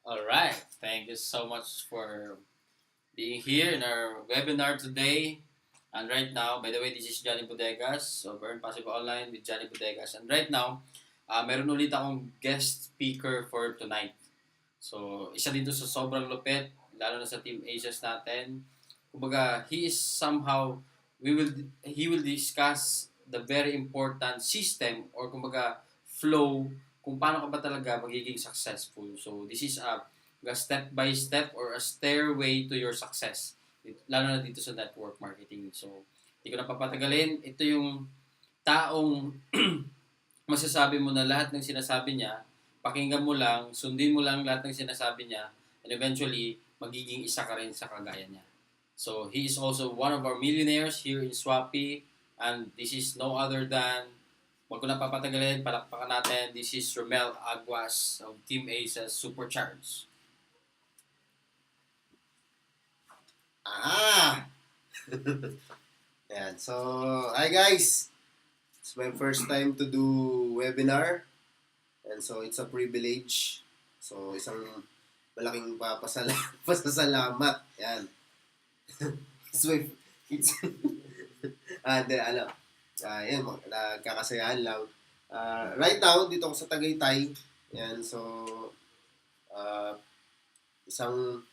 All right. Thank you so much for being here in our webinar today. And right now, by the way, this is Johnny Bodegas of Earn Passive Online with Johnny Bodegas. And right now, meron ulit akong guest speaker for tonight. So, isa dito sa sobrang lupit, lalo na sa Team Asias natin. Kumbaga, he will discuss the very important system or kumbaga flow kung paano ka ba talaga magiging successful. So, this is a step by step or a stairway to your success. Lalo na dito sa network marketing. So, hindi ko na papatagalin. Ito yung taong masasabi mo na lahat ng sinasabi niya, pakinggan mo lang, sundin mo lang lahat ng sinasabi niya, and eventually, magiging isa ka rin sa kagaya niya. So, he is also one of our millionaires here in Swapi, and this is no other than, wag ko na papatagalin, palakpakan natin, this is Romel Aguas of Team Aces Supercharged. Ayan. So, hi guys! It's my first time to do webinar. And so, it's a privilege. So, isang malaking pasasalamat. Ayan. it's my, it's, yan, nagkakasayahan lang. Right now, dito ako sa Tagaytay. Ayan, so, isang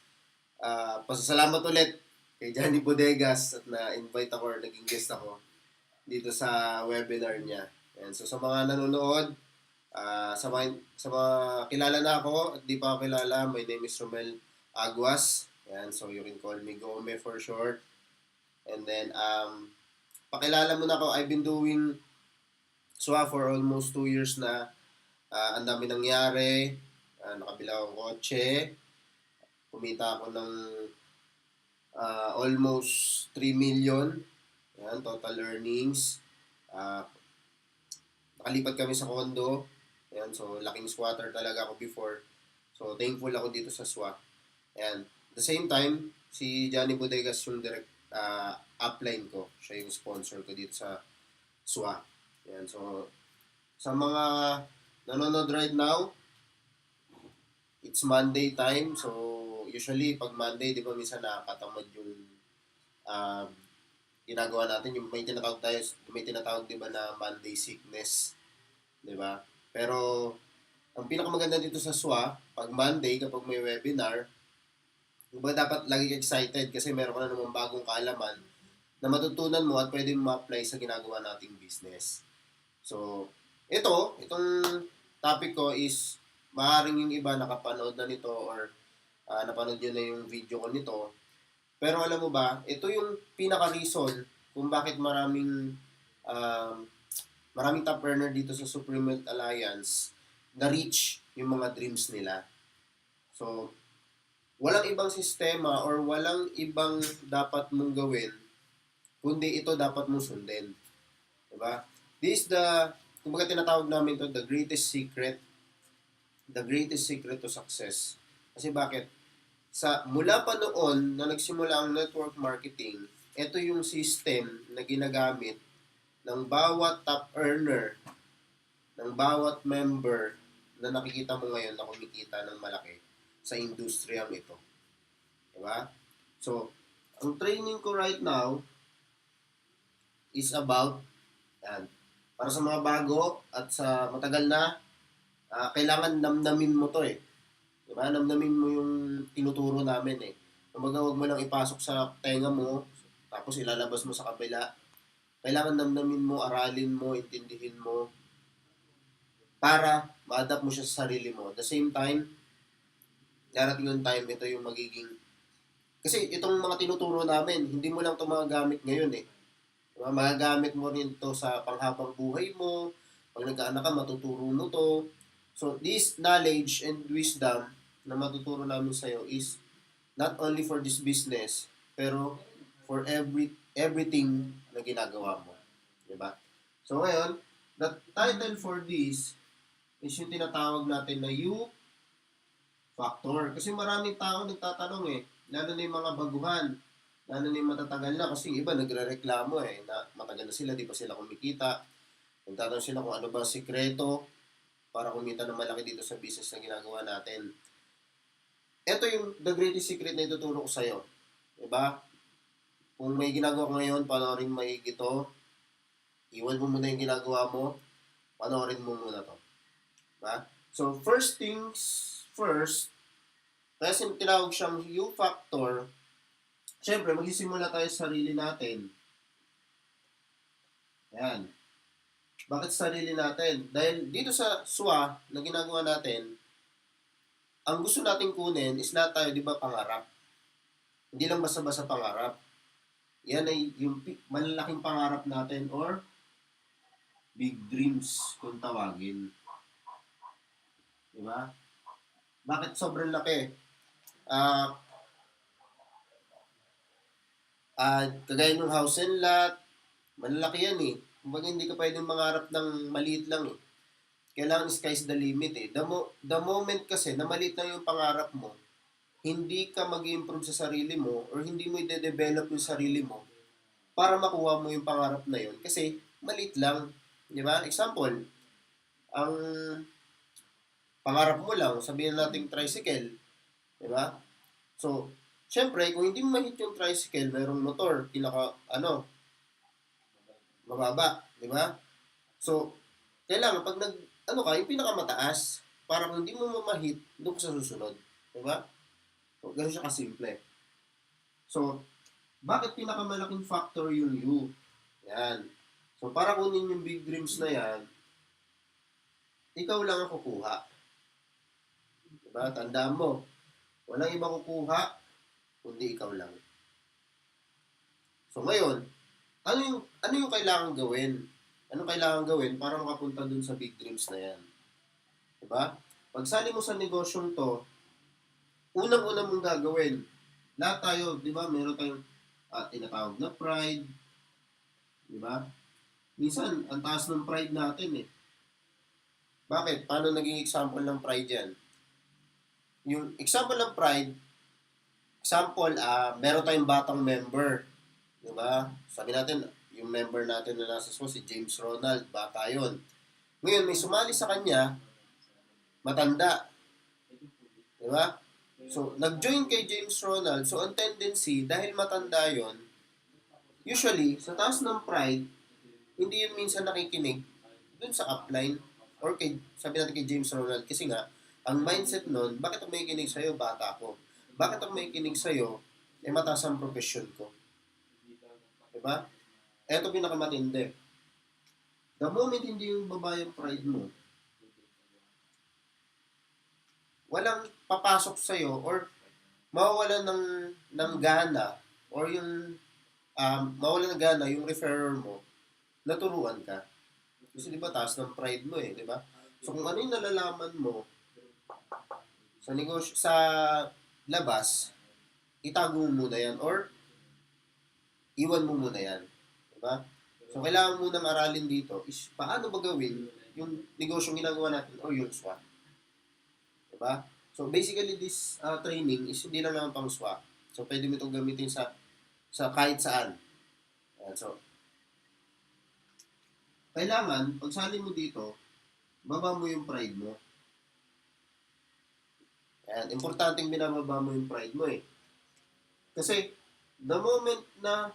pasasalamat ulit kay Johnny Bodegas at na-invite ako or naging guest ako dito sa webinar niya. And so sa mga nanonood, sa mga kilala na ako at di pa ako kilala, my name is Romel Aguas. And so you can call me Gome for short. And then, pakilala mo na ako, I've been doing SWA for almost 2 years na. Ang dami nangyari, nakabila akong kotse, kumita ako ng almost 3 million. Yan, total earnings. Nakalipat kami sa condo. Yan, so laking squatter talaga ako before. So thankful ako dito sa SWA. And the same time, si Johnny Bodegas yung direct upline ko. Siya yung sponsor ko dito sa SWA. Yan, so sa mga nanonood right now, it's Monday time. So usually, pag Monday, di ba, minsan nakakatamad yung ginagawa natin. Yung may tinatawag, di ba, na Monday sickness. Di ba? Pero, ang pinakamaganda dito sa SWA, pag Monday, kapag may webinar, di ba, dapat lagi excited kasi meron ka na namang bagong kaalaman na matutunan mo at pwede mo ma-apply sa ginagawa nating business. So, itong topic ko is, maaaring yung iba nakapanood na nito or napanood nyo na yung video ko nito. Pero alam mo ba, ito yung pinaka-reason kung bakit maraming top earner dito sa Supreme Wealth Alliance na reach yung mga dreams nila. So, walang ibang sistema or walang ibang dapat mong gawin kundi ito dapat mong sundin. Diba? This is kumbaga tinatawag namin to the greatest secret to success. Kasi bakit? Mula pa noon na nagsimula ang network marketing, ito yung system na ginagamit ng bawat top earner, ng bawat member na nakikita mo ngayon na kumikita ng malaki sa industriyang ito. Diba? So, ang training ko right now is about, para sa mga bago at sa matagal na, kailangan namnamin mo to eh. Diba? Namnamin mo yung tinuturo namin eh. Kumbaga, huwag mo lang ipasok sa tenga mo, tapos ilalabas mo sa kabila. Kailangan namnamin mo, aralin mo, intindihin mo, para ma-adapt mo siya sa sarili mo. At the same time, darating yung time, ito yung magiging... Kasi itong mga tinuturo namin, hindi mo lang ito magagamit ngayon eh. Diba? Magagamit mo rin ito sa panghabang buhay mo. Pag nagkaanak ka, matuturo mo to. So, this knowledge and wisdom na matuturo namin sa'yo is not only for this business, pero for everything na ginagawa mo. Diba? So, ngayon, the title for this is yung tinatawag natin na U factor. Kasi maraming tao nagtatanong eh, lalo na yung mga baguhan, lalo na yung matatagal na, kasi iba nagre-reklamo eh, na matagal na sila, di pa sila kumikita. Nagtatanong sila kung ano ba ang sikreto para kumita ng malaki dito sa business na ginagawa natin. ito yung the greatest secret na ituturo ko sa'yo. Diba? Kung may ginagawa ko ngayon, panoorin maigi ito. Iwan mo muna yung ginagawa mo. Panoorin mo muna to. Diba? So, first things first, kaya tinawag siyang U factor. Siyempre, magsisimula tayo sa sarili natin. Ayan. Bakit sarili natin? Dahil dito sa SWA na ginagawa natin, ang gusto nating kunin is lahat tayo, di ba, pangarap. Hindi lang basta-basta pangarap. Yan ay yung malalaking pangarap natin or big dreams kung tawagin. Di ba? Bakit sobrang laki? Kagaya ng house and lot, malalaki yan eh. Kumbaga hindi ka pwedeng mangarap ng maliit lang eh. Kailangan sky's the limit eh. The moment kasi na maliit lang yung pangarap mo, hindi ka mag-improve sa sarili mo or hindi mo i-develop yung sarili mo para makuha mo yung pangarap na yun. Kasi maliit lang. Di ba? Example, ang pangarap mo lang, sabihin natin tricycle. Di ba? So, syempre, kung hindi mo ma-hit yung tricycle, mayroong motor, mababa. Di ba? So, kailangan pag yung pinakamataas, para kung hindi mo mamahit, doon ka sa susunod. Diba? So, ganun siya kasimple. So, bakit pinakamalaking factor yung U? Yan. So, para kunin yung big dreams na yan, ikaw lang ang kukuha. Diba? Tandaan mo, walang iba kukuha, kundi ikaw lang. So, ngayon, ano yung kailangan gawin? Anong kailangan gawin para makapunta dun sa big dreams na yan? Diba? Pagsali mo sa negosyong to, unang-unang mong gagawin, lahat tayo, di ba, meron tayong tinatawag na pride, di ba? Minsan, ang taas ng pride natin eh. Bakit? Paano naging example ng pride yan? Yung example ng pride, meron tayong batang member, di ba? Sabi natin, yung member natin na nasa SWA, si James Ronald, bata yun. Ngayon, may sumali sa kanya, matanda. Di ba? So, nag-join kay James Ronald. So, ang tendency, dahil matanda yon, usually, sa taas ng pride, hindi yun minsan nakikinig dun sa upline or sabi natin kay James Ronald. Kasi nga, ang mindset nun, bakit ako may kinig sa'yo? Bata ko. Bakit ako may kinig sa'yo? Mataas ang profession ko. Di ba? Eto pinakamatindi. The moment hindi yung babae yung pride mo, walang papasok sa'yo or mawawalan ng gana or yung mawalan ng gana yung referrer mo, naturuan ka. Kasi di ba taas ng pride mo eh, di ba? So kung ano yung nalalaman mo sa negosyo, sa labas, itago mo muna yan or iwan mo muna yan. Diba? So, kailangan mo nang aralin dito is paano ba gawin yung negosyong ginagawa natin o yung SWA. Diba? So, basically, this training is hindi lang naman pang SWA. So, pwede mo itong gamitin sa kahit saan. Ayan, so, kailangan, pag sali mo dito, baba mo yung pride mo. Ayan, importanteng binababa mo yung pride mo eh. Kasi, the moment na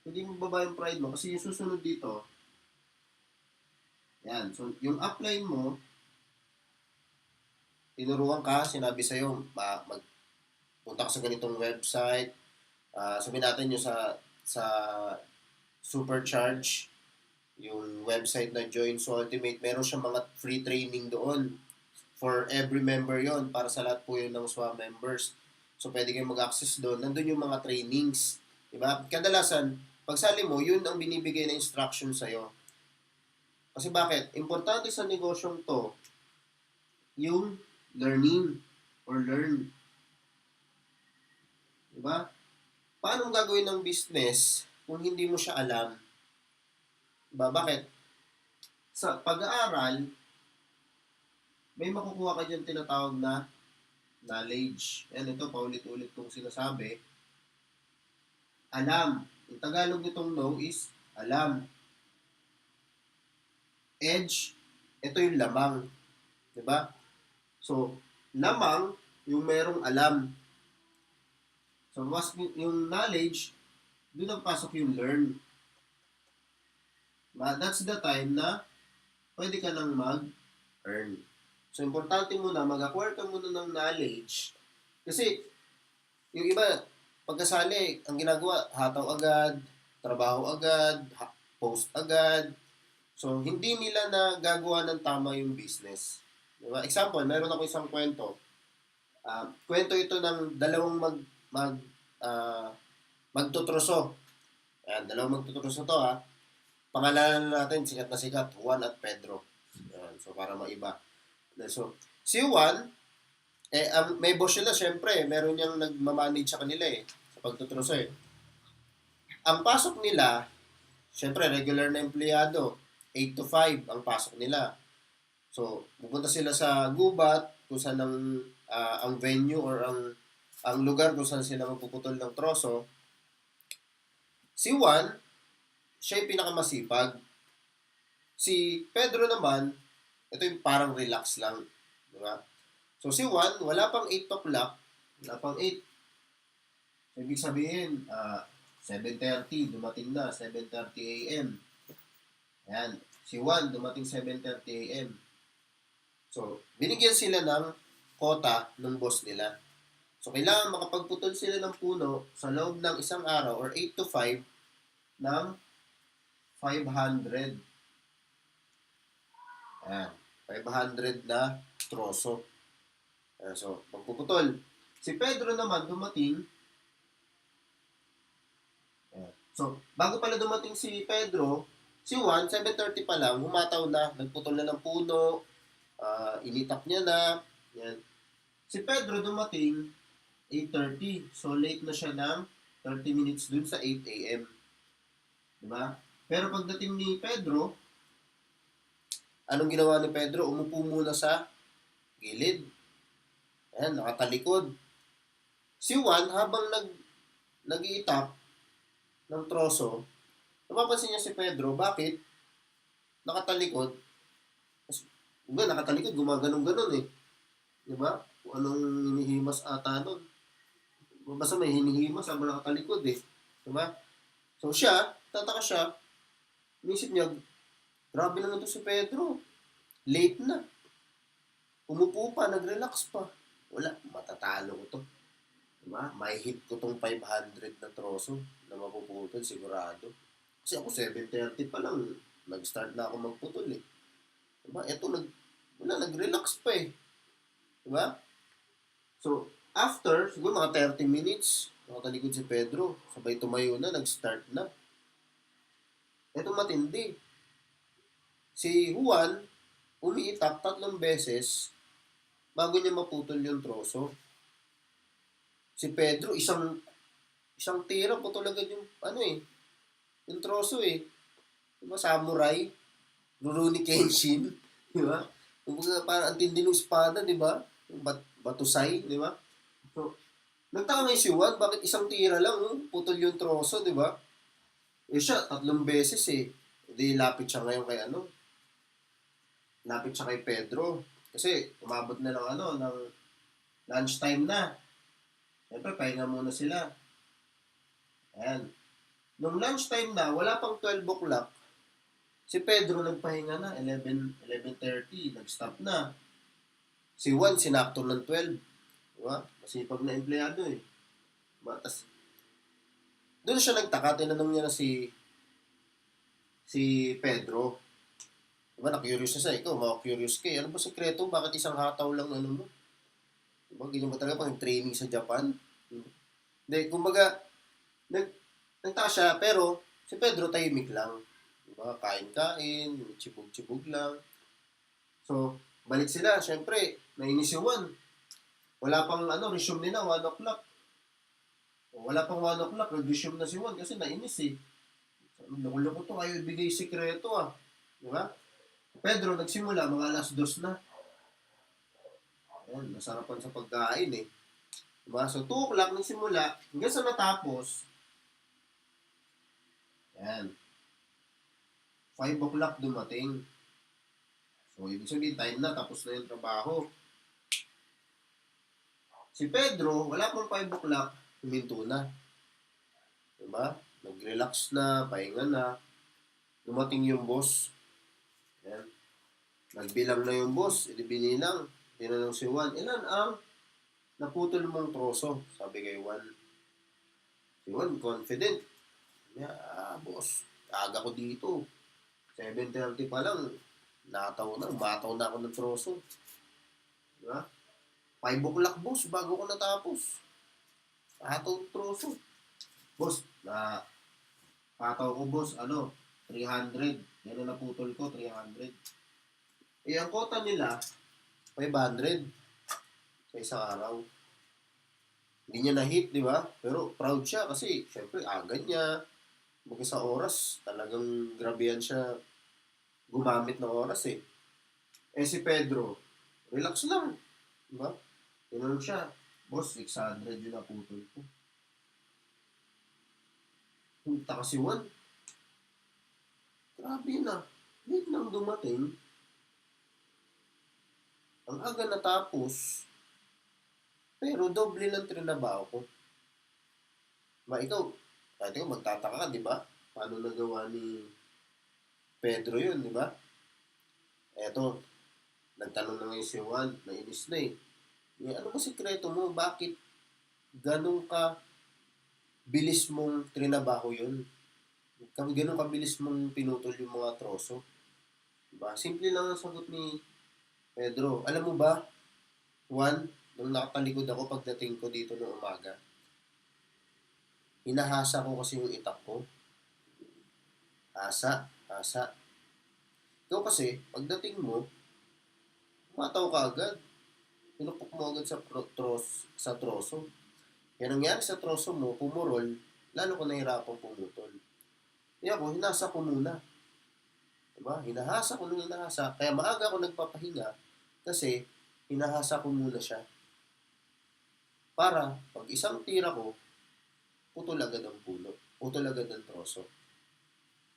hindi mo baba yung pride mo, kasi yung susunod dito, yan, so yung upline mo, tinuruan ka, sinabi sa'yo, magpunta ka sa ganitong website, sabihin natin yung sa Supercharge, yung website na Join So Ultimate, meron siyang mga free training doon. For every member yon para sa lahat po yun ng SWA members. So, pwede kayong mag-access doon. Nandun yung mga trainings. Diba? Kadalasan, pagsali mo, yun ang binibigay na instruction sa'yo. Kasi bakit? Importante sa negosyong to, yung learning or learn. Diba? Paano gagawin ng business kung hindi mo siya alam? Diba? Bakit? Sa pag-aaral, may makukuha ka dyan tinatawag na knowledge. Yan, ito, paulit-ulit kong sinasabi. Alam. Yung Tagalog nitong know is alam. Edge, ito yung lamang. Diba? So, lamang, yung merong alam. So, mas yung knowledge, doon ang pasok yung learn. That's the time na pwede ka nang mag-earn. So, importante muna, mag-acquire ka muna ng knowledge. Kasi, yung iba, pagkasali, ang ginagawa, hataw agad, trabaho agad, post agad. So, hindi nila na gagawa ng tama yung business. Diba? Example, meron ako isang kwento. Kwento ito ng dalawang uh, magtutroso. Ayan, dalawang magtutroso to ha. Pangalanan natin, sikat na sikat, Juan at Pedro. Ayan, so, para maiba. So, si Juan, may boss sila, syempre. Meron niyang nagmamanage sa kanila sa pagtutroso Ang pasok nila, syempre, regular na empleyado. 8 to 5 ang pasok nila. So, pupunta sila sa gubat, kung saan ang venue or ang lugar kung saan sila magpuputol ng troso. Si Juan, siya yung pinakamasipag. Si Pedro naman, ito yung parang relax lang. Diba? So si Juan, wala pang 8 o'clock, wala pang 8. So, ibig sabihin, 7:30, dumating na, 7:30 a.m. Ayan. Si Juan, dumating 7:30 a.m. So, binigyan sila ng quota ng boss nila. So, kailangan makapagputol sila ng puno sa loob ng isang araw or 8 to 5 ng 500. Ayan. 500 na troso. Ayan, so, pagpuputol. Si Pedro naman dumating. Ayan. So, bago pala dumating si Pedro, si Juan, 7:30 pa lang, humataw na, nagputol na ng puno, initap niya na. Yan. Si Pedro dumating 8:30. So, late na siya ng 30 minutes dun sa 8 a.m. Diba? Pero pagdating ni Pedro, anong ginawa ni Pedro? Umupo muna sa gilid. Ayan, nakatalikod. Si Juan, habang nag-iitap ng troso, napapansin niya si Pedro, bakit? Nakatalikod. Nakatalikod, gumaganong-ganon Diba? Kung anong hinihimas ata nun. Basta may hinihimas habang nakatalikod Diba? So siya, tataka siya, inisip niya, grabe naman to si Pedro. Late na. Umupo pa, nag-relax pa. Wala, matatalo ko to. Diba? May hit ko tong 500 na troso na mapuputol, sigurado. Kasi ako 7:30 pa lang, nag-start na ako magputol Diba? Eto, nag-relax pa Diba? So, after, siguro mga 30 minutes, nakatalikod si Pedro. Sabay tumayo na, nag-start na. Eto matindi. Si Juan, umiitak 3 beses bago niya maputol yung troso. Si Pedro, isang tira, putol agad yung, yung troso Diba, samurai, Rurouni Kenshin, diba? Kumbaga, parang ang tindi ng espada, diba? Batusay, diba? So, nagtaka ngayon si Juan, bakit isang tira lang, putol yung troso, diba? Siya, 3 beses Hindi, lapit siya ngayon kay lapit siya kay Pedro. Kasi, umabot na ng lunchtime na. Siyempre, pahinga muna sila. Ayan. Nung lunchtime na, wala pang 12 o'clock, si Pedro nagpahinga na, 11:30, nag-stop na. Si Juan, sinakto ng 12. Diba? Masipag na empleyado Batas. Doon siya nagtaka, tinanong niya na si Pedro. Diba, na-curious na siya. Ikaw, maka-curious ka Ano ba sekreto? Bakit isang hataw lang mo? Diba, ganyan ba talaga pang training sa Japan? Hindi, kumbaga, nagtaka siya, pero si Pedro tahimik lang. Diba, kain-kain, chibog-chibog lang. So, balik sila. Siyempre, nainis yung Juan. Wala pang resume nila, 1 o'clock. Wala pang 1 o'clock, nag-resume na si Juan kasi nainis Loko-loko to, kayo ibigay sikreto Diba? Pedro, nagsimula, mga alas 2 na. Ayan, nasarapan sa pagkain Diba? So, 2 o'clock nagsimula, hanggang sa natapos, ayan, 5 o'clock dumating. So, ibig sabihin, time na, tapos na yung trabaho. Si Pedro, wala pang 5 o'clock, huminto na. Diba? Nag-relax na, pahinga na. Dumating yung boss. Yan. Nagbilang na yung boss. Edi binilang. Tinanong si Juan, ilan ang naputol mong troso? Sabi kay Juan. Si Juan, confident. Boss, aga ko dito. 7:30 pa lang, umataw na ako ng troso. Diba? 5 o'clock, boss, bago ko natapos. Ataw ng troso. Boss, pataw ko, boss, 300. Yan ang naputol ko, 300. Ang kota nila, 500 sa isang araw. Hindi niya na-hit, di ba? Pero proud siya kasi, syempre, aga niya. Sa oras, talagang grabe yan siya gumamit ng oras eh. Si Pedro, relax lang. Di ba? Tinanong siya, boss, 600 yung naputol ko. Punta kasi Juan. Grabe na. Late nang dumating. Ang aga natapos. Pero doble ng trinabaho ko. Ikaw, kahit ikaw magtataka ka, di ba? Paano nagawa ni Pedro yun, di ba? Eto, nagtanong na ngayon si Juan, nainis na eh. Ano ba sikreto mo? Bakit ganun ka bilis mong trinabaho yun? Ganun ka bilis mong pinutol yung mga troso? Diba? Simple lang ang sagot ni Pedro. Alam mo ba, Juan, nung nakatalikod ako pagdating ko dito ng umaga, hinahasa ko kasi yung itak ko. Hasa. Ikaw kasi, pagdating mo, mataw ka agad. Pinupok mo agad sa troso. Yan nangyari sa troso mo, pumurol, lalo ko nahirapang pumutol. Kaya ako, hinasa ko muna. Diba? Hinahasa ko nung hinahasa. Kaya maaga ako nagpapahinga kasi hinahasa ko muna siya. Para, pag isang tira ko, putol agad ang puno. Putol agad ang troso.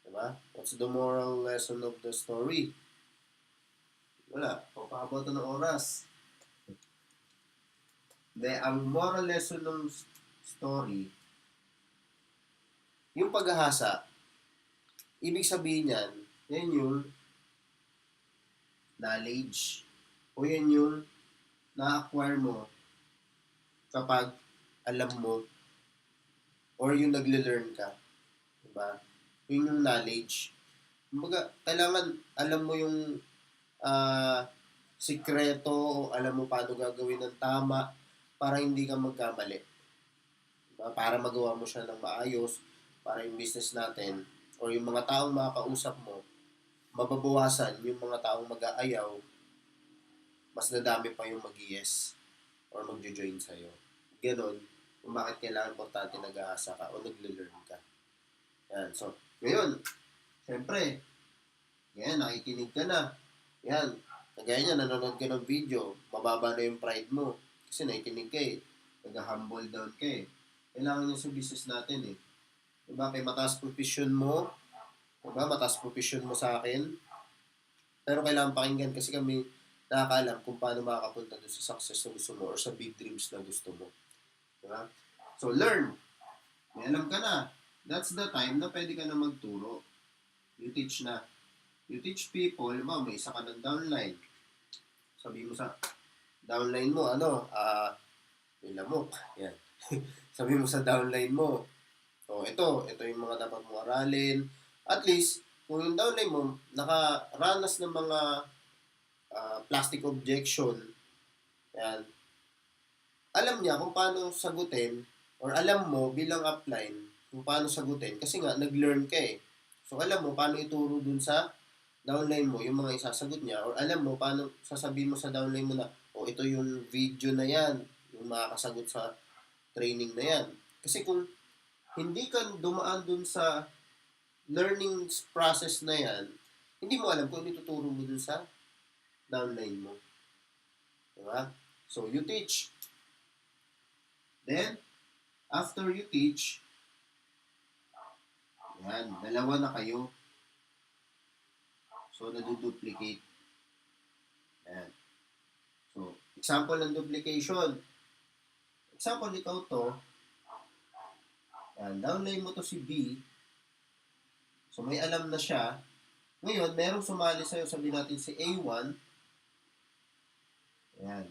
Diba? What's the moral lesson of the story? Wala. Papahaba ito ng oras. Ang moral lesson ng story, yung paghahasa, ibig sabihin yan yung knowledge. O yan yung na-acquire mo kapag alam mo or yung nagle-learn ka. Diba? Yun yung knowledge. Kumbaga, kailangan alam mo yung sikreto o alam mo paano gagawin ng tama para hindi ka magkamali. Diba? Para magawa mo siya ng maayos, para yung business natin or yung mga taong makakausap mo, mababawasan yung mga taong mag-aayaw, mas nadami pa yung mag-yes or mag-join sa'yo. Ganon, kung bakit kailangan importante nag-aasa ka o nagle-learn ka. Yan, so, ngayon, syempre, yan, nakikinig ka na. Yan, kagaya niya, nanonood ka ng video, mababa na yung pride mo. Kasi nakikinig ka eh. Nag-humble down ka eh. Kailangan niya sa business natin eh. Diba? Kaya mataas profession mo. Diba? Mataas profession mo sa akin. Pero kailangan pakinggan kasi kami nakakaalam kung paano makakapunta doon sa success na gusto mo or sa big dreams na gusto mo. Diba? So, learn. May alam ka na. That's the time na pwede ka na magturo. You teach na. You teach people, may isa ka ng downline. Sabi mo sa downline mo, may lamok. Yan. Sabi mo sa downline mo, ito yung mga dapat mo aralin. At least, kung yung downline mo, nakaranas ng mga plastic objection, yan, alam niya kung paano sagutin, or alam mo bilang upline, kung paano sagutin, kasi nga, nag-learn ka eh. So, alam mo paano ituro dun sa downline mo, yung mga isasagot niya, or alam mo paano sasabihin mo sa downline mo na, ito yung video na yan, yung makakasagot sa training na yan. Kasi kung hindi ka dumaan dun sa learning process na yan, hindi mo alam kung ano ituturo mo dun sa downline mo. Diba? So, you teach. Then, after you teach, yan, dalawa na kayo. So, naduduplicate. Yan. So, example ng duplication. Example, ikaw to, Yan, downline mo to si B. So, may alam na siya. Ngayon, merong sumali sa'yo, sabihin natin si A1. Yan.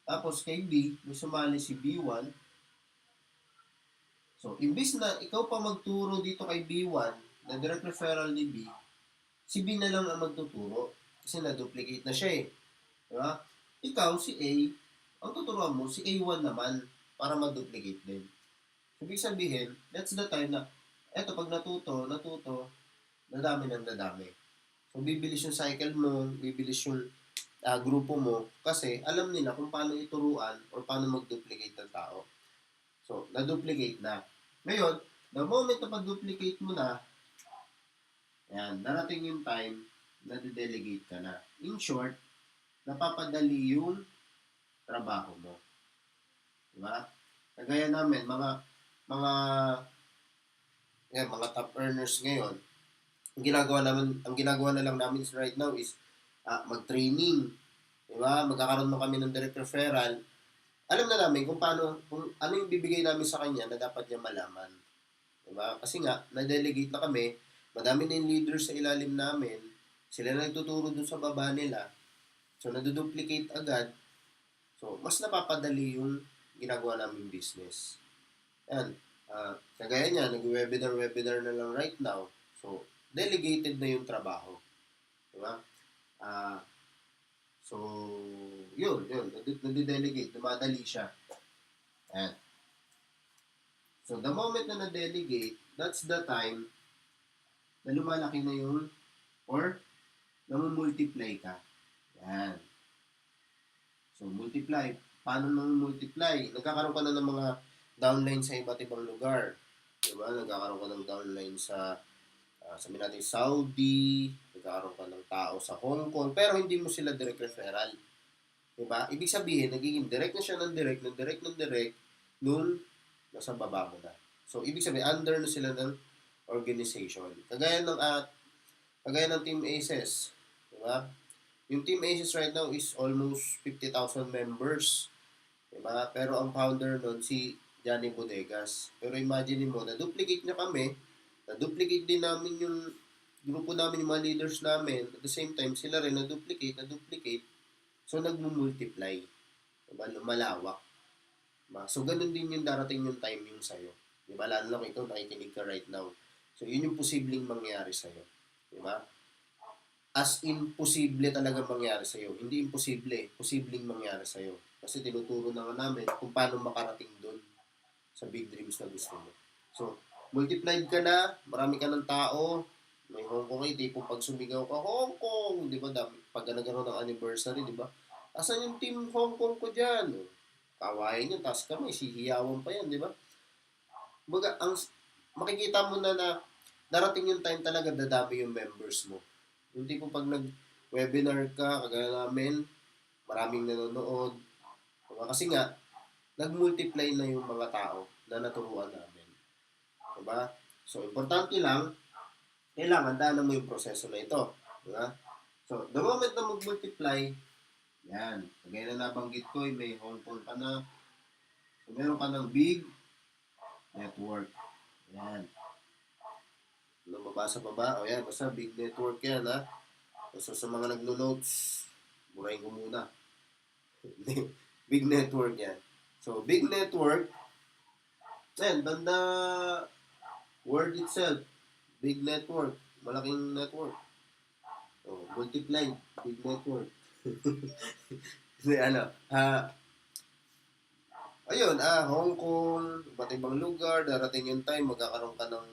Tapos, kay B, may sumali si B1. So, imbis na ikaw pa magturo dito kay B1, na direct referral ni B, si B na lang ang magtuturo. Kasi na-duplicate na siya eh. Diba? Ikaw, si A, ang tuturuan mo, si A1 naman, para mag-duplicate din. Ibig sabihin, that's the time na, eto, pag natuto, nadami ng nadami. So, bibilis yung cycle mo, bibilis yung grupo mo, kasi alam nila kung paano ituruan or paano mag-duplicate ng tao. So, na-duplicate na. Ngayon, the moment na pag-duplicate mo na, yan, darating yung time na de-delegate ka na. In short, napapadali yung trabaho mo. Diba? Kagaya namin, mga top earners ngayon, ang ginagawa na lang namin right now is mag-training. Diba? Magkakaroon mo kami ng direct referral. Alam na namin kung ano yung bibigay namin sa kanya na dapat niya malaman. Diba? Kasi nga, na-delegate na kami, madami na yung leaders sa ilalim namin, sila na nagtuturo dun sa baba nila, so naduduplicate agad, so mas napapadali yung ginagawa naming business. Yan. Kagaya niya, nag-webinar na lang right now, so delegated na yung trabaho. Diba? So, yun, nade-delegate, dumadali siya. Yan. So, the moment na na-delegate, that's the time na lumalaki na yung, or namumultiply ka. Yan. So, multiply. Paano namumultiply? Nagkakaroon ka na ng mga downline sa iba't ibang lugar. Diba? Nagkakaroon ka ng downline sa sabihin natin Saudi, nagkakaroon ka ng tao sa Hong Kong, pero hindi mo sila direct referral. Diba? Ibig sabihin, nagiging direct na siya ng direct nung nasa baba mo na. So, ibig sabihin, under na sila ng organization. Kagaya ng Team Aces. Diba? Yung Team Aces right now is almost 50,000 members. Diba? Pero ang founder nun, si Johnny Bodegas. Pero imagine mo, na-duplicate niya kami, na-duplicate din namin yung grupo namin, yung mga leaders namin. At the same time, sila rin na-duplicate. So, nagmumultiply. Diba? Lumalawak. Diba? So, ganun din yung darating yung time yung sa'yo. Diba? Lalo lang ikaw, nakikinig ka right now. So, yun yung posibleng mangyari sa'yo. Diba? As in, posible talaga mangyari sa'yo. Hindi imposible. Posibleng mangyari sa'yo. Kasi tinuturo na nga namin kung paano makarating doon sa big dreams na gusto mo. So, multiplied ka na, marami ka ng tao, may Hong Kong eh, tipong pag sumigaw ka, Hong Kong, di ba? Pag nagkaroon ng anniversary, di ba? Asan yung team Hong Kong ko dyan? Kawain yun, taas kamay, sihiyawan pa yan, di ba? Baga, makikita mo na darating yung time talaga dadami yung members mo. Yung tipo pag nag-webinar ka, kagaya namin, maraming nanonood. Kasi nga, nag-multiply na yung mga tao na naturuan namin. Diba? So, importante lang, kailangan daanan mo yung proseso na ito. Diba? So, the moment na mag-multiply, yan. Kagaya na nabanggit ko, may Hong Kong ka na. So, meron ka ng big network. Yan. Mabasa pa ba? O yan, basta big network yan, ha? So, sa mga nagno-notes, burahin ko muna. Big network yan. So, big network, yan, banda word itself, big network, malaking network. So, multiply, big network. Ayun, Hong Kong, iba't ibang lugar, darating yung time, magkakaroon ka ng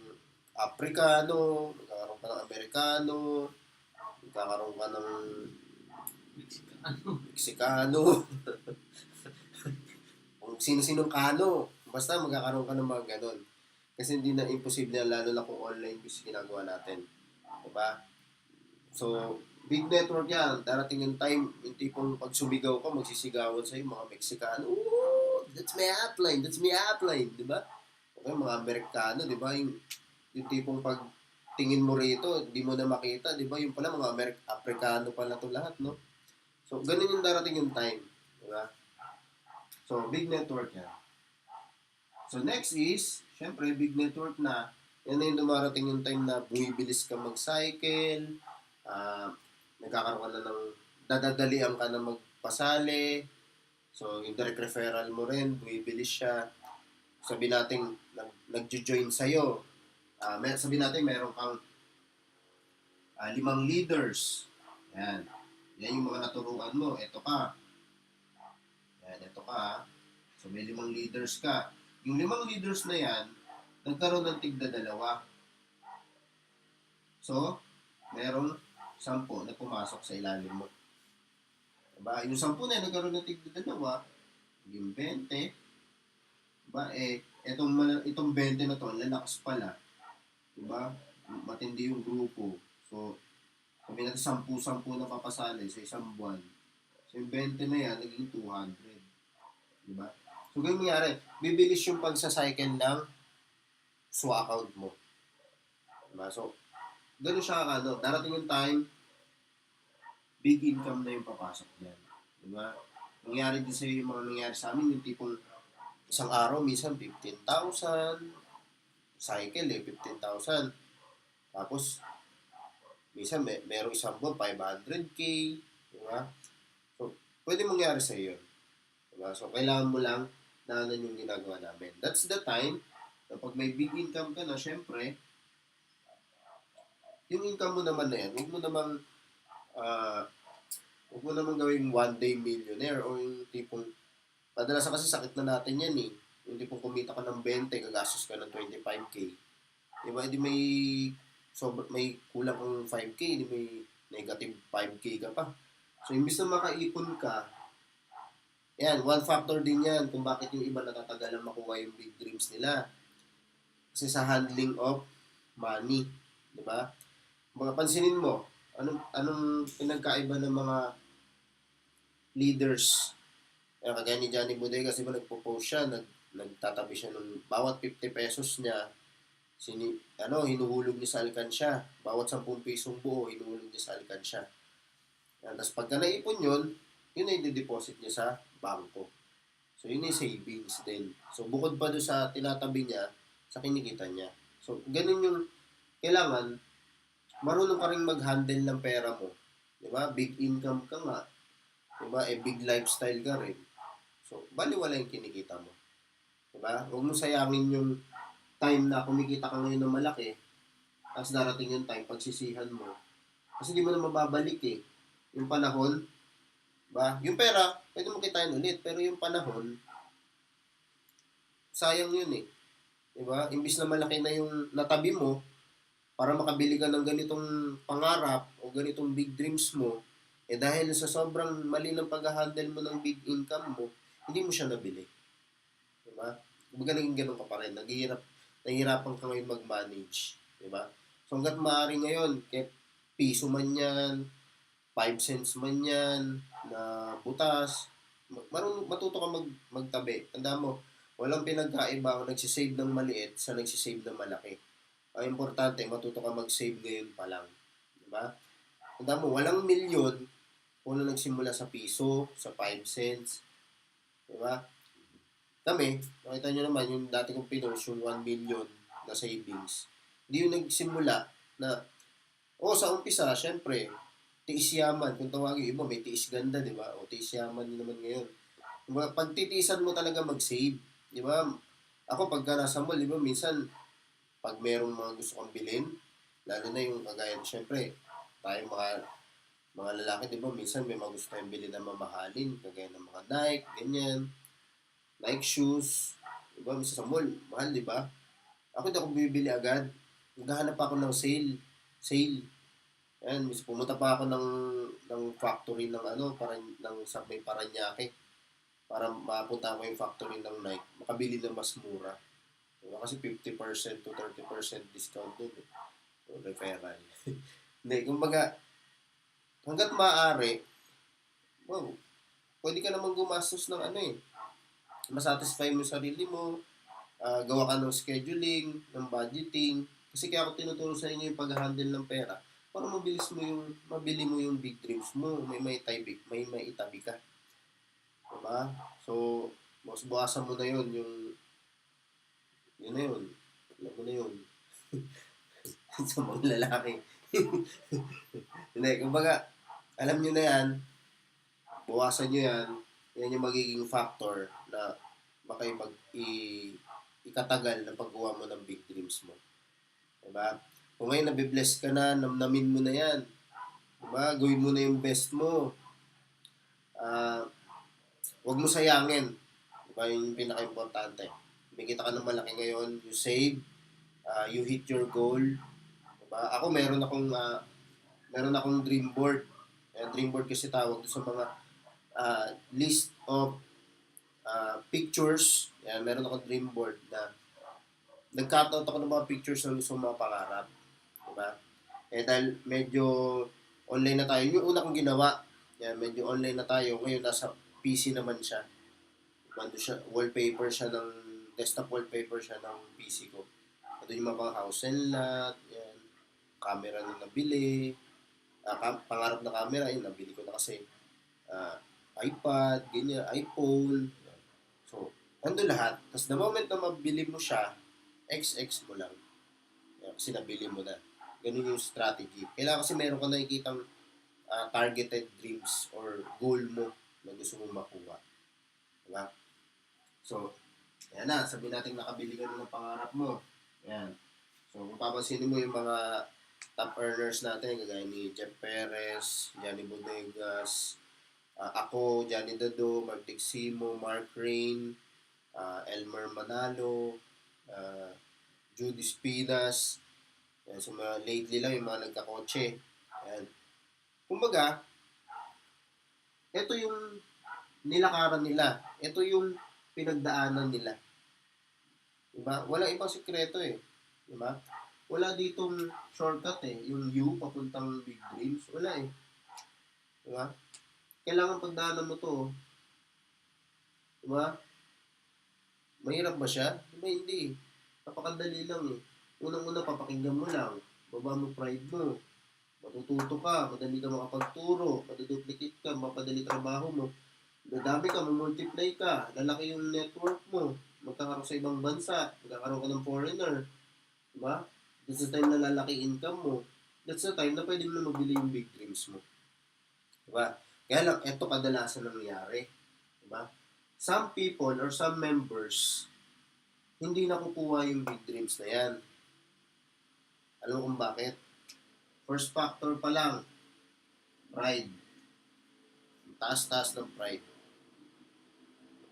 Afrikano, magkakaroon ka ng Amerikano, magkakaroon ka ng Meksikano, kung sino-sinong kano, basta magkakaroon ka ng mga ganon. Kasi hindi na imposible yan, lalo na kung online business ginagawa natin. Diba? So, big network yan. Darating yung time, yung tipong pag sumigaw ka, magsisigawan sa'yo, mga Meksikano, ooh, that's my upline, diba? Okay, mga Amerikano, diba? Yung tipong pag tingin mo rito, di mo na makita, diba? Yung pala, mga Afrikano pala to lahat, no? So, ganun yung darating yung time, diba? So, big network yan. So next is, syempre, big network na. Yan na yung dumarating yung time na bumibilis ka mag-cycle, nagkakaroon ka na ng, dadadalian ka na magpasali, so yung direct referral mo rin, bumibilis siya. Sabi natin, nag-join sa'yo. Sabi natin, meron kang 5 leaders. Yan. Yan yung mga naturuan mo. Ito ka. Yan, ito ka. So may 5 leaders ka. Yung 5 leaders na yan, nagkaroon ng tigda-2. So, merong 10 na pumasok sa ilalim mo. Diba? Yung 10 na yan, nagkaroon ng tigda-2, yung 20. Diba? Itong 20 na to, lalakas pala. Diba? Matindi yung grupo. So, sabi natin 10 na papasali sa isang buwan. So, yung 20 na yan, naging 200. Diba? So, ganyan nangyari, bibilis yung pagsacycle ng SWA account mo. Diba? So, ganun siya darating yung time, big income na yung papasok niyan. Diba? Nangyari din sa'yo yung mga nangyari sa amin, yung tipong isang araw, minsan 15,000, cycle 15,000. Tapos, minsan merong isang buwan, 500K. Diba? So, pwede mangyari sa'yo yun. Diba? So, kailangan mo lang na yung ginagawa namin. That's the time na pag may big income ka na, syempre, yung income mo naman na yan, huwag mo namang gawing one day millionaire o yung tipong, kadalasan kasi sakit na natin yan eh. Yung tipong kumita ka ng 20, gagastos ka ng 25K. Diba? Hindi may kulang kang 5K, hindi may negative 5K ka pa. So, imbis na makaipon ka, yan, one factor din yan kung bakit yung iba natatagalan makuha yung big dreams nila. Kasi sa handling of money, di ba? Mga pansinin mo, anong pinagkaiba ng mga leaders? Kagaya ni Johnny Bodega, kasi ba nagpo-post siya, nagtatabi siya ng bawat 50 pesos niya, hinuhulog niya sa alkansya. Bawat 10 pisong buo, hinuhulog niya sa alkansya. Tapos pagka naipon yun ay i-deposit niya sa bangko. So, yun yung savings din. So, bukod pa doon sa tinatabi niya, sa kinikita niya. So, ganun yung kailangan, marunong ka rin mag-handle ng pera mo. Diba? Big income ka nga. Diba? Big lifestyle ka rin. So, baliwala yung kinikita mo. Diba? Huwag mo sayangin yung time na kumikita ka ngayon ng malaki, tapos darating yung time, pagsisihan mo. Kasi di mo na mababalik eh. Yung panahon, ba? Yung pera, pwede mo kitain ulit. Pero yung panahon, sayang yun eh. Diba? Imbis na malaki na yung natabi mo, para makabili ka ng ganitong pangarap o ganitong big dreams mo, dahil sa sobrang mali ng pag-handle mo ng big income mo, hindi mo siya nabili. Diba? Kumbaga naging ganun ka pa rin. Nahihirapan ka ngayon mag-manage. Diba? So hanggat maaari ngayon, kahit piso man yan, 5 cents man yan, na butas, matuto ka magtabi. Tanda mo, walang pinagkaiba kung nagsisave ng maliit sa nagsisave ng malaki. Ang importante, matuto ka mag-save ngayon pa lang. Diba? Tanda mo, walang milyon kung na nagsimula sa piso, sa 5 cents. Diba? Kami, nakita nyo naman, yung dati kong pinost, yung 1 million na savings. Hindi yung nagsimula na, sa umpisa, syempre, tiis yaman. Kung tawagin iba, may tiis ganda, di ba? O tiis yaman din naman ngayon. Diba? Pag titiisan mo talaga mag-save, di ba? Ako, pagka nasa mall, di ba, minsan, pag merong mga gusto kong bilhin, lalo na yung kagaya, syempre, tayo mga lalaki, di ba, minsan may mga gusto tayong bilhin na mamahalin, kagaya ng mga Nike, ganyan, Nike shoes, di ba, minsan sa mall, mahal, di ba? Ako hindi ako bibili agad. Naghahanap ako ng sale. Ayan, pumunta pa ako ng factory ng sa may Paranaque para mapunta ko yung factory ng Nike, makabili ng mas mura. Diba? Kasi 50% to 30% discount doon. So, referral. Hindi, kumbaga, hanggat maaari, pwede ka naman gumastos ng masatisfy mo sarili mo, gawa ka ng scheduling, ng budgeting. Kasi kaya ako tinuturo sa inyo yung pag-handle ng pera para mabili mo yung big dreams mo, may itabi ka. Diba? So, bukasan mo na yun, yung Yun na yun. Alam mo na yun. Sa mga lalaki. Hindi, kumbaga, alam nyo na yan, buwasan nyo yan, yan yung magiging factor na ikatagal na paggawa mo ng big dreams mo. Diba? Kung ngayon nabibless ka na, namnamin mo na yan. Diba? Gawin mo na yung best mo. Huwag mo sayangin. Diba? Yun yung pinaka-importante. Bigita ka ng malaki ngayon, you save, you hit your goal. Diba? Ako meron akong dream board. Dream board kasi tawag sa mga list of pictures. Yan, meron akong dream board na nag-cut out ako ng mga pictures na gusto mga pangarap. Diba? Dahil medyo online na tayo. Yung una kong ginawa, yan, medyo online na tayo. Ngayon, nasa PC naman siya. Mando siya, wallpaper siya ng, desktop wallpaper siya ng PC ko. Ito yung mga pang house and lot, yan, camera na nabili, pangarap na camera, yun, nabili ko na kasi, iPad, ganyan, iPhone. So, ando lahat. Tapos the moment na mabili mo siya, XX mo lang. Yan, kasi nabili mo na. Ganun yung strategy. Kailangan kasi meron ka nakikitang targeted dreams or goal mo na gusto mong makuha. Diba? So, ayan na. Sabihin natin nakabili ka na ng pangarap mo. Ayan. So, kung papansinin mo yung mga top earners natin, kagaya ni Jeff Perez, Johnny Bodegas, ako, Johnny Dado, Mark Diximo, Mark Rain, Elmer Manalo, Judy Spinas. Ayan, so, mga lately lang yung mga nagkakotse. Ayan. Kumbaga, ito yung nilakaran nila. Ito yung pinagdaanan nila. Diba? Wala ibang sikreto eh. Diba? Wala ditong shortcut eh. Yung U papuntang big dreams. Wala eh. Diba? Kailangan pagdaanan mo to. Diba? Mahirap ba siya? Diba hindi. Napakadali lang eh. Unang-una papakinggan mo lang. Baba mo pride mo. Matututo ka. Madali ka makapagturo. Maduduplicate ka. Mapadali trabaho mo. Dadami ka, multiply ka, lalaki yung network mo, magkakaroon sa ibang bansa, magkakaroon ka ng foreigner, diba? That's the time na lalaki income mo. That's the time na pwede mo na mabili yung big dreams mo. Diba? Kaya lang, eto kadalasan nangyayari. Diba? Some people or some members, hindi nakukuha yung big dreams na yan. Alam mo kung bakit? First factor pa lang, pride. Taas-taas ng pride.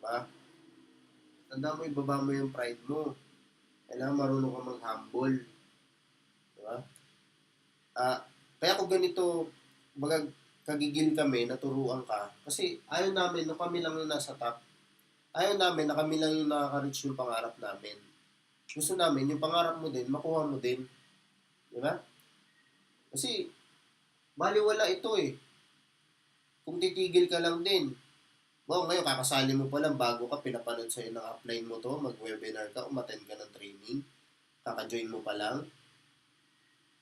Diba? Tanda mo, ibaba mo yung pride mo. Kailangan marunong ka mag-humble. Diba? Kaya kung ganito, kagigil kami, naturuan ka. Kasi ayaw namin, na kami lang yung nasa top, ayaw namin na kami lang yung nakaka-reach yung pangarap namin. Gusto namin, yung pangarap mo din, makuha mo din. Diba? Kasi, baliwala ito eh. Kung titigil ka lang din, ngayon, kakasali mo pa lang, bago ka, pinapanood sa'yo ng upline mo to, mag-webinar ka, umattend ka ng training, kaka-join mo pa lang,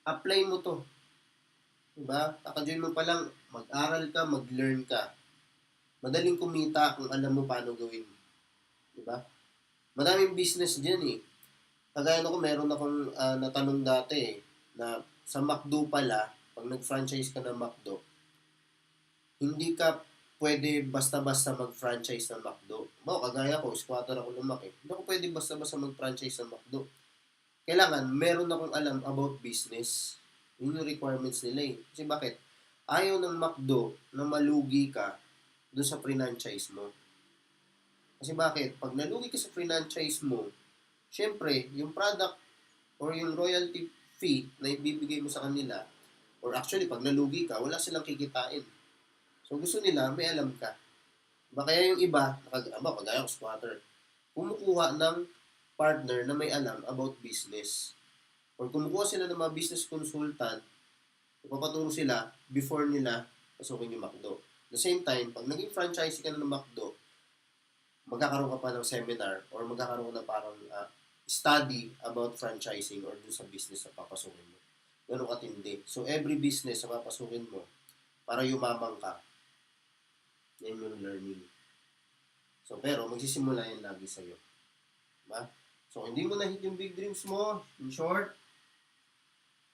apply mo to. Diba? Kaka-join mo pa lang, mag-aral ka, mag-learn ka. Madaling kumita kung alam mo paano gawin. Diba? Maraming business dyan eh. Kagaya ko, meron akong natanong dati eh, na sa McDo pala, pag nag-franchise ka ng McDo, hindi ka pwede basta-basta mag-franchise ng McDo. Kagaya ko, squatter ako ng Mac eh. Hindi ako pwede basta-basta mag-franchise ng McDo. Kailangan, meron akong alam about business. Yun yung requirements nila eh. Kasi bakit? Ayaw ng McDo na malugi ka doon sa franchise mo. Kasi bakit? Pag nalugi ka sa franchise mo, syempre, yung product or yung royalty fee na ibibigay mo sa kanila, or actually, pag nalugi ka, wala silang kikitain. So, gusto nila, may alam ka. Kaya yung iba, kagaya ko squatter, kumukuha ng partner na may alam about business. Or kumukuha sila ng mga business consultant, papaturo sila before nila pasukin yung McDo. At the same time, pag naging franchisee ka na ng McDo, magkakaroon ka pa ng seminar or magkakaroon ka na parang study about franchising or dun sa business na papasukin mo. Ganun katindi. So, every business na papasukin mo, para yumamang ka, yan yung learning. So, pero magsisimula yan lagi sa'yo. Diba? So, hindi mo na-hit yung big dreams mo, in short,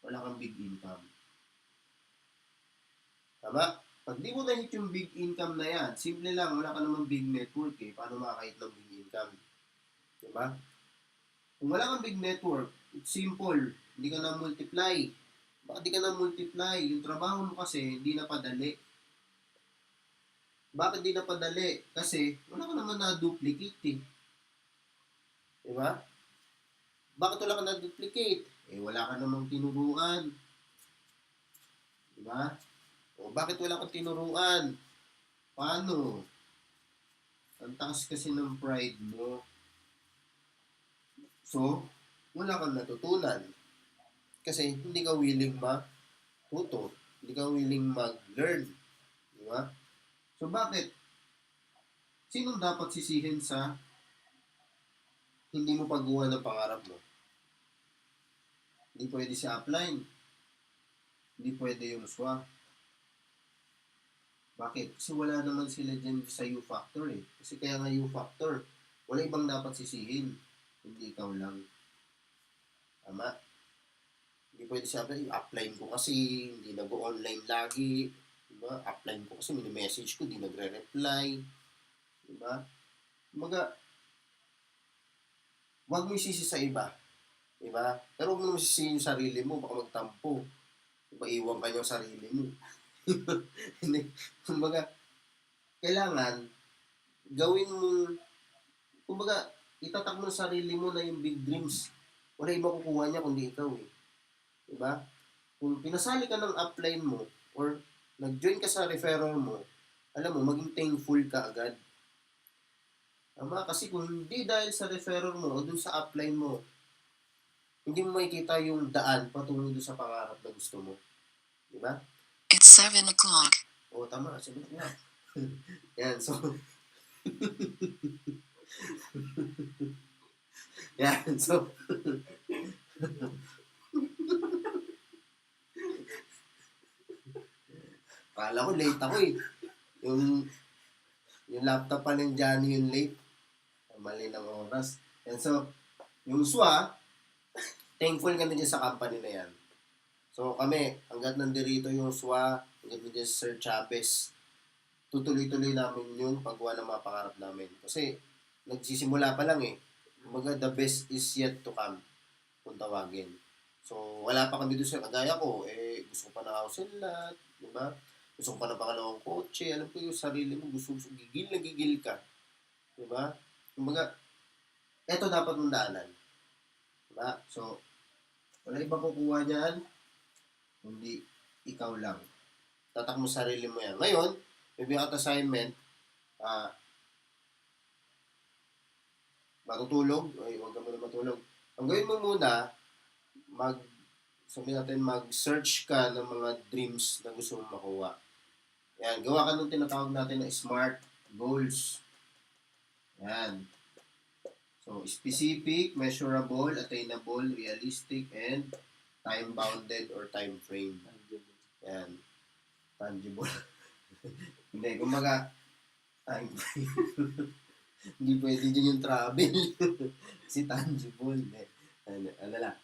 wala kang big income. Tama? Pag di mo na-hit yung big income na yan, simple lang, wala ka namang big network eh. Paano makakahit ng big income? Diba? Kung wala kang big network, it's simple. Hindi ka na multiply. Bakit di ka na multiply? Yung trabaho mo kasi hindi na padali. Bakit di na padali? Kasi wala ka naman na-duplicate eh. Diba? Bakit wala ka na-duplicate? Eh, wala ka namang tinuruan. Diba? O, bakit wala kang tinuruan? Paano? Ang taas kasi ng pride mo. So, wala kang natutunan. Kasi hindi ka willing matuto. Hindi ka willing mag-learn. Di ba? So, bakit? Sinong dapat sisihin sa hindi mo paggawa ng pangarap mo? Hindi pwede si upline. Hindi pwede yung SWA. Bakit? Kasi wala naman sila dyan sa U-Factor eh. Kasi kaya nga U-Factor, wala ibang dapat sisihin. Hindi ikaw lang. Tama? Hindi pwede sabi, upline ko kasi, hindi nag-online lagi. Diba? Upline ko kasi, mini-message ko, hindi nagre-reply. Diba? Kumbaga, huwag mo isisi sa iba. Diba? Pero huwag mo naman sisihin yung sarili mo, baka magtampo. Diba, iwan ka yung sarili mo. Hindi. Kumbaga, kailangan, gawin mo, kumbaga, itatak mo sa sarili mo na yung big dreams. Wala iba kukuha niya kundi ikaw eh. Diba? Kung pinasali ka ng upline mo or nag-join ka sa referral mo, alam mo, maging thankful ka agad. Tama? Kasi kung hindi dahil sa referral mo o dun sa upline mo, hindi mo makikita yung daan patungo dun sa pangarap na gusto mo. Diba? It's 7 o'clock. Oo, tama. Sabi nga. Yan, so... Yan, so... Kala ko late ako eh. Yung laptop pa ng Johnny yung late. Mali ng oras. And so, yung SWA, thankful kami dyan sa company na yan. So kami, hanggat nandirito yung SWA, hanggat nandiyan si Sir Chavez, tutuloy-tuloy namin yung paggawa ng mga pangarap namin. Kasi nagsisimula pa lang eh. Kumbaga, the best is yet to come, kung tawagin. So, wala pa kami doon sa kagaya ko. Eh, gusto ko pa na house and lot, di ba? Gusto ko pa ng pangalawang kotse. Alam ko yung sarili mo, gusto gigil na gigil ka. Di ba? Kumbaga, eto dapat mong daanan. Di ba? So, wala ibang kukuha niyan, kundi ikaw lang. Tatak mo sarili mo yan. Ngayon, may bigyan ka assignment, matutulog, ay huwag ka muna matulog. Ang gawin mo muna, sabihin natin, mag-search ka ng mga dreams na gusto mong makuha. Yan, gawa ka nung tinatawag natin na SMART goals. Yan. So, specific, measurable, attainable, realistic, and time-bounded or time frame. Yan. Tangible. Hindi, kumbaga, time frame. Hindi pwede dyan yung travel. Si tangible. Ano lang.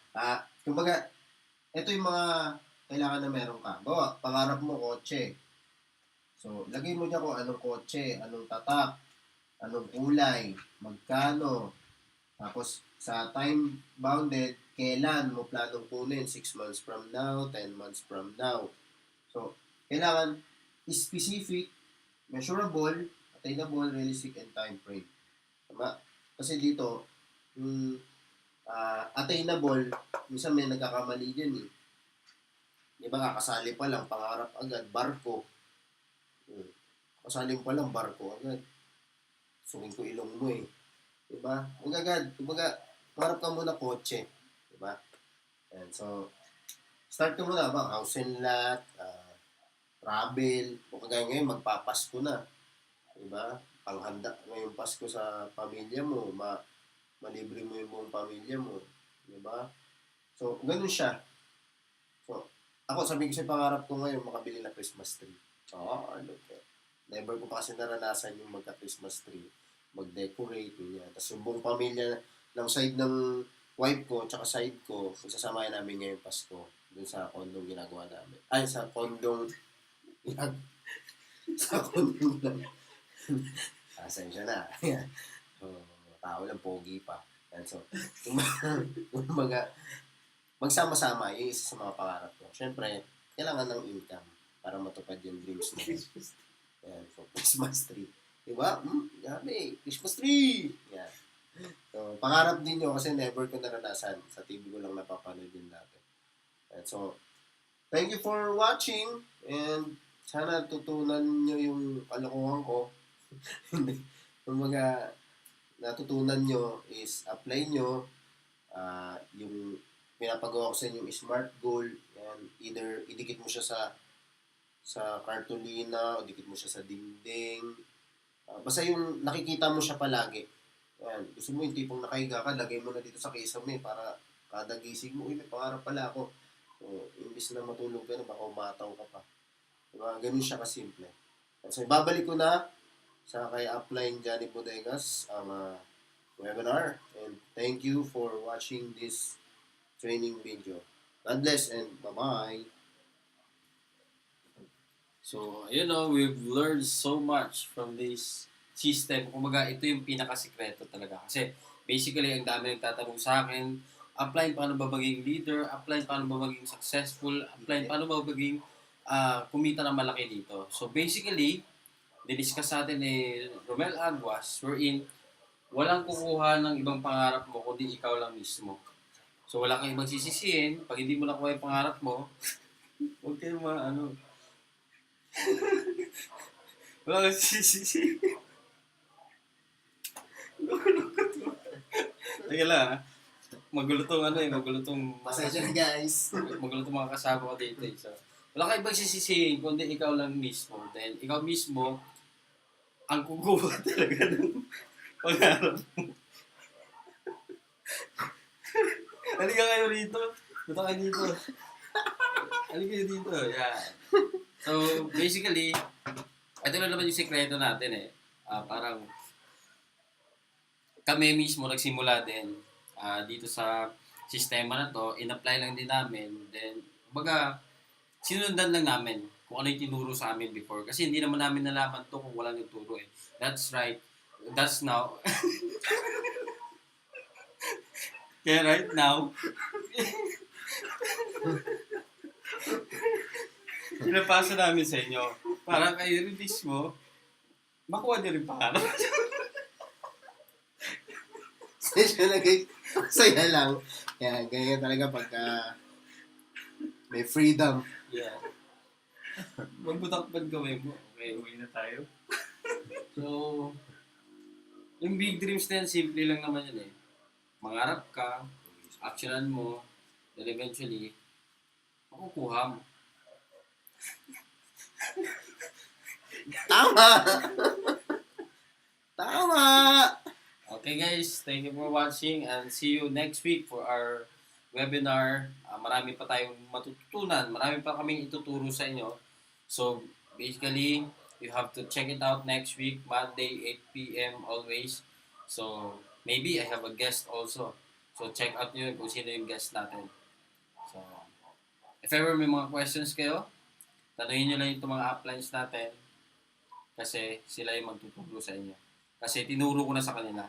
Kumbaga, ito yung mga kailangan na meron ka. Bawa, pangarap mo, kotse. So, lagay mo dyan kung anong kotse, anong tatak, anong kulay, magkano. Tapos, sa time bounded, kailan mo planong kunin? 6 months from now, 10 months from now. So, kailangan specific, measurable, attainable, realistic, and time frame. Tama? Kasi dito, attainable, minsan may nagkakamali dyan eh. Di ba, kakasali pa lang, pangarap agad, barko. Kasali pa lang, barko agad. Sungin ko ilong mo eh. Di ba? Huwag agad. Kumbaga, pangarap ka muna kotse. Di ba? And so, start ka muna ba? House and lot, travel. O kagaya ngayon, magpapasko na. Diba? Panghanda ngayong Pasko sa pamilya mo. Malibre mo yung buong pamilya mo. Diba? So, ganun siya. So, ako, sabi ko sa pangarap ko ngayon, makabili na Christmas tree. Ano ka? Never ko pa kasi naranasan yung magka-Christmas tree. Mag-decorate, niya. Tapos yung buong pamilya, ng side ng wife ko tsaka side ko, sasamahin namin ngayong Pasko dun sa kondong ginagawa namin. Ay, sa kondong sa kondong lang. Asensya na. So, tao lang, pogi pa. Yan, so, kumbaga, magsama-sama, yung isa sa mga pangarap ko. Siyempre, kailangan ng income para matupad yung dreams mo. Yan, so, Christmas tree. Diba? Grabe, Christmas tree! Yan. So, pangarap din nyo kasi never ko naranasan. Sa TV ko lang napapanood yun dati. And so, thank you for watching and sana tutunan nyo yung kalokohan ko. Yung mga natutunan nyo is apply nyo yung pinapagawa ko sa inyo yung SMART goal. Yan. Either idikit mo siya sa cartolina o dikit mo siya sa dingding. Basta yung nakikita mo siya palagi. Yan. Gusto mo yung tipong nakahiga ka, lagay mo na dito sa kisame para kada gising mo, may pangarap pala ako. So, imbis na matulog ka na, baka umataw ka pa. Diba? Ganun siya kasimple. So, babalik ko na sa kay Upline Johnny Bodegas ang webinar. And thank you for watching this training video. God bless and bye-bye. So, we've learned so much from this system. Kumaga, ito yung pinakasikreto talaga. Kasi, basically, ang dami nagtatanong sa akin, apply paano ba maging leader, apply paano ba maging successful, apply paano ba maging kumita ng malaki dito. So, basically, diniscuss natin ni Romel Aguas, wherein walang kukuha ng ibang pangarap mo kundi ikaw lang mismo. So, wala kang ibang sisisihin. Pag hindi mo nakuha yung pangarap mo, huwag kayo wala kang sisisihin. Teka lang, ha? Magulo tong Pasensya na guys. magulo tong mga kasama ko dito. So, wala kang ibang sisisihin kundi ikaw lang mismo. Then, ikaw mismo, ang kukuha talaga ng pangarap mo. Halika kayo rito. Punta kayo dito. Halika kayo dito. Yan. So, basically, ito na naman yung sikreto natin eh. Parang kami mismo nagsimula din dito sa sistema na to. In-apply lang din namin. Then, kumbaga, sinundan lang namin kung ano yung tinuro sa amin before. Kasi hindi naman namin nalaman to kung walang nagturo eh. That's right. That's now. Kaya right now, pinapasa namin sa inyo. Para kayo release mo, makuha niyo rin pangarap. Pasensya na guys. Masaya lang. Kaya ganyan talaga pagka may freedom. Yeah. Magbutakpan kami mo. Okay, uwi na tayo. So, yung big dreams na yan, simple lang naman yun eh. Mangarap ka, actionan mo, then eventually, makukuha mo. Tama! Tama! Okay guys, thank you for watching and see you next week for our webinar. Marami pa tayong matututunan. Marami pa kaming ituturo sa inyo. So, basically, you have to check it out next week, Monday, 8 p.m. always. So, maybe I have a guest also. So, check out nyo kung sino yung guest natin. So, if ever may mga questions kayo, tanungin nyo lang itong mga uplines natin kasi sila yung magtuturo sa inyo. Kasi tinuro ko na sa kanila.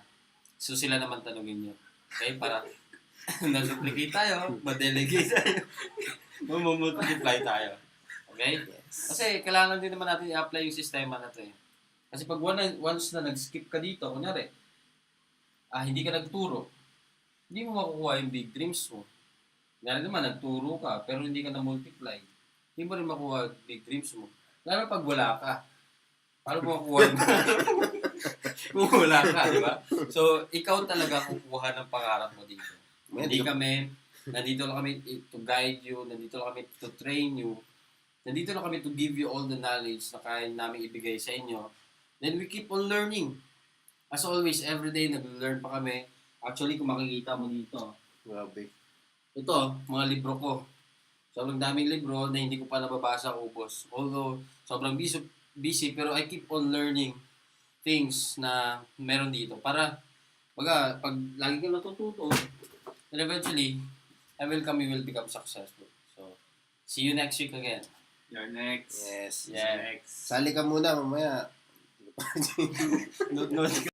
So, sila naman tanungin nyo. Okay? Para nag-duplicate tayo, ma-delegate tayo, mamumultiply tayo. Okay? Kasi kailangan din naman natin i-apply yung sistema na ito eh. Kasi pag once na nag-skip ka dito, kunyari, hindi ka nagturo, hindi mo makukuha yung big dreams mo. Kunyari naman, nagturo ka, pero hindi ka na-multiply, hindi mo rin makukuha yung big dreams mo. Lalo pag wala ka, paano mo makukuha yung kung wala ka, di ba? So, ikaw talaga kukuha ng pangarap mo dito. Hindi kami, nandito lang kami to guide you, nandito lang kami to train you, nandito lang kami to give you all the knowledge na kaya namin ibigay sa inyo. Then we keep on learning. As always, every day nag-learn pa kami. Actually, kung makikita mo dito, Grabe. ito, mga libro ko. Sobrang daming libro na hindi ko pa nababasa ubos. Although, sobrang busy, pero I keep on learning things na meron dito para Baga, pag lagi ka natututo, then eventually, you will become successful. So, see you next week again. You're next. Yes. Yeah. Next. Sali ka muna mamaya. Note